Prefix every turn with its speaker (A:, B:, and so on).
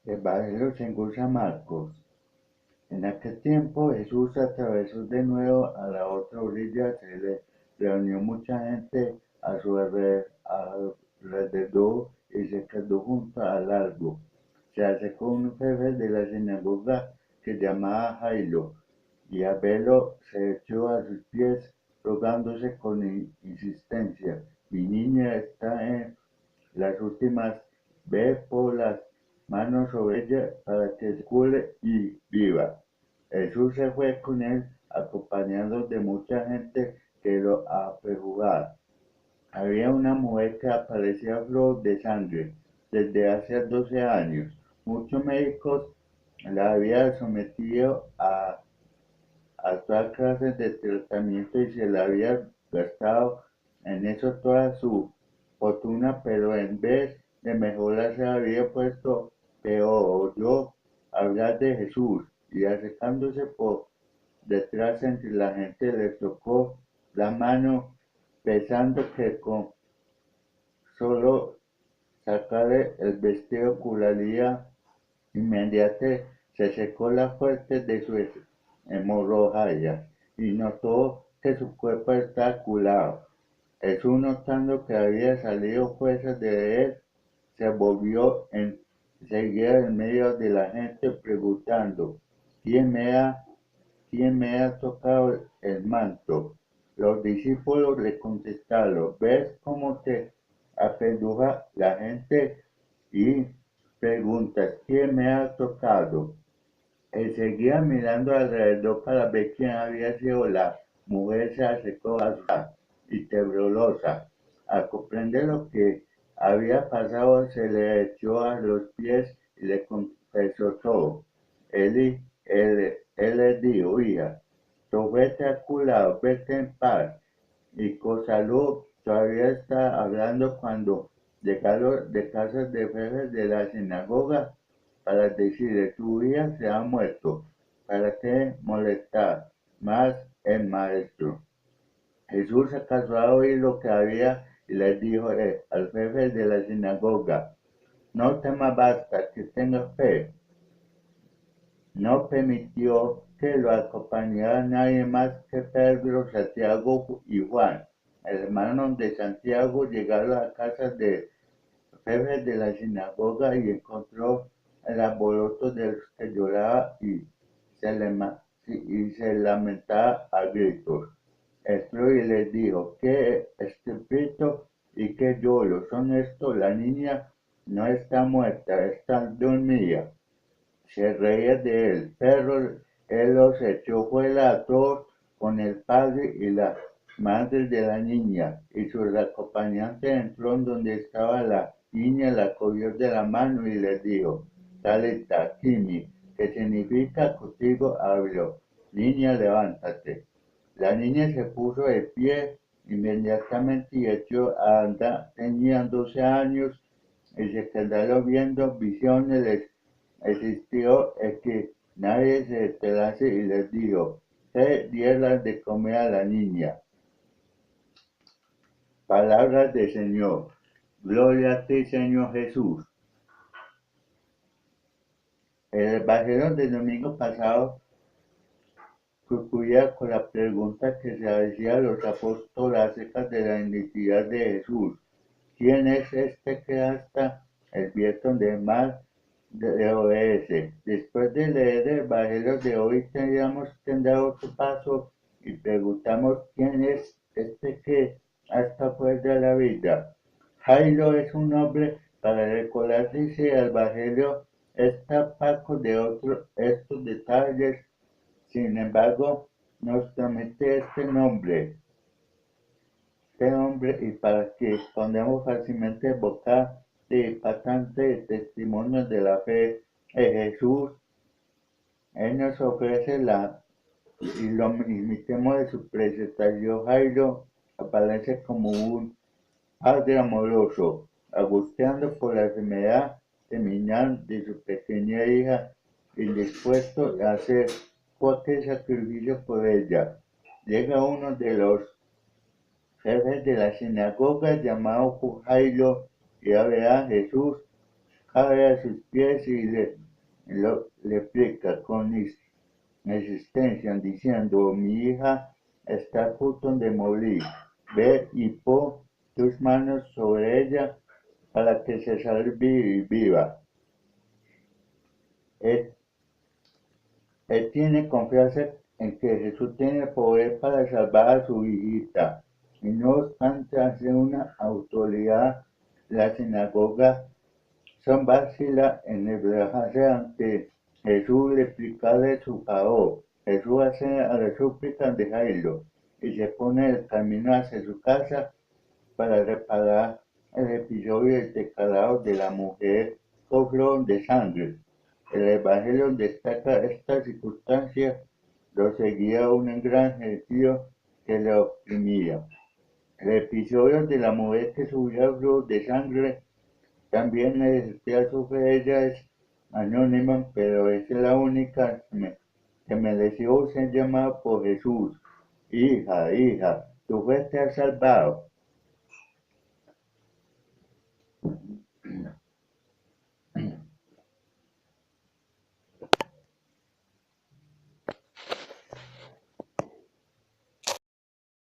A: Evangelio según San Marcos. En aquel tiempo Jesús atravesó de nuevo a la otra orilla, se le reunió mucha gente a su alrededor y se quedó junto al lago. Se acercó un jefe de la sinagoga que llamaba Jairo, y al verlo se echó a sus pies rogándose con insistencia: mi niña está en las últimas, ve por las manos sobre ella para que se cure y viva. Jesús se fue con él, acompañado de mucha gente que lo apejugaba. Había una mujer que aparecía flor de sangre desde hace 12 años. Muchos médicos la habían sometido a toda clase de tratamiento y se la había gastado en eso toda su fortuna, pero en vez de mejorar se había puesto peor. Oyó hablar de Jesús y acercándose por detrás entre la gente le tocó la mano, pensando que con solo sacarle el vestido curaría. Inmediatamente se secó la fuente de su hemorroides y notó que su cuerpo estaba curado. Jesús, notando que había salido fuerza de él, se volvió enseguida en medio de la gente preguntando: ¿Quién me ha, quién me ha tocado el manto? Los discípulos le contestaron: ¿Ves cómo te apeduja la gente y preguntas quién me ha tocado? Él seguía mirando alrededor para ver quién había sido. La mujer se acercó asustada y temblorosa. Al comprender lo que había pasado, se le echó a los pies y le confesó todo. Él le dijo: hija, tu fe te ha curado, vete en paz. Y con salud todavía está hablando cuando llegaron de casa de jefes de la sinagoga para decirle: tu hija se ha muerto, ¿para qué molestar más el maestro? Jesús alcanzó a oír lo que había y les dijo al jefe de la sinagoga: no temas, basta que tengas fe. No permitió que lo acompañara nadie más que Pedro, Santiago y Juan, hermanos de Santiago. Llegaron a la casa del jefe de la sinagoga y encontró el alboroto de los que lloraban y se lamentaba a gritos. Entró y les dijo: ¿qué estrépito y qué lloro son estos? La niña no está muerta, está dormida. Se reía de él, pero él los echó fuera a todos con el padre y la madre de la niña, y su acompañante entró en donde estaba la niña, la cogió de la mano y le dijo: Talita Kimi, que significa contigo hablo, niña, levántate. La niña se puso de pie inmediatamente y echó a andar. Tenía 12 años y se quedaron viendo visiones. Les existió el que nadie se enterase y les dijo: dieran de comer a la niña. Palabras del Señor. Gloria a ti, Señor Jesús. El Evangelio del domingo pasado concluía con la pregunta que se hacían los apóstoles acerca de la identidad de Jesús. ¿Quién es este que hasta el viento del mar le obedece? Después de leer el Evangelio de hoy, tendríamos que dar otro paso y preguntamos: ¿quién es este que hasta fuera de la vida? Jairo es un nombre para recordarse si el Evangelio está opaco de estos detalles. Sin embargo, nos transmite este nombre y para que podamos fácilmente evocar de impactante testimonio de la fe en Jesús. Él nos ofrece y lo imitemos de su presentación. Jairo aparece como un padre amoroso, angustiando por la enfermedad terminal de su pequeña hija y dispuesto a hacer cualquier sacrificio por ella. Llega uno de los jefes de la sinagoga llamado Jairo y ve a Jesús cae a sus pies y le explica con insistencia, diciendo: mi hija está a punto de morir, ve y pon tus manos sobre ella para que se salve y viva. Él, él tiene confianza en que Jesús tiene poder para salvar a su hijita, y no obstante, hace una autoridad, la sinagoga son vacila en el relajarse ante Jesús, le explicarle su favor. Jesús hace a la súplica de Jairo y se pone el camino hacia su casa para reparar el episodio del declarado de la mujer con flor de sangre. El Evangelio destaca esta circunstancia, lo seguía un gran gentío que le oprimía. El episodio de la mujer que subía flor de sangre también existía sobre ella, es anónima, pero es la única que mereció ser llamada por Jesús. Hija, hija, tu fe te ha salvado.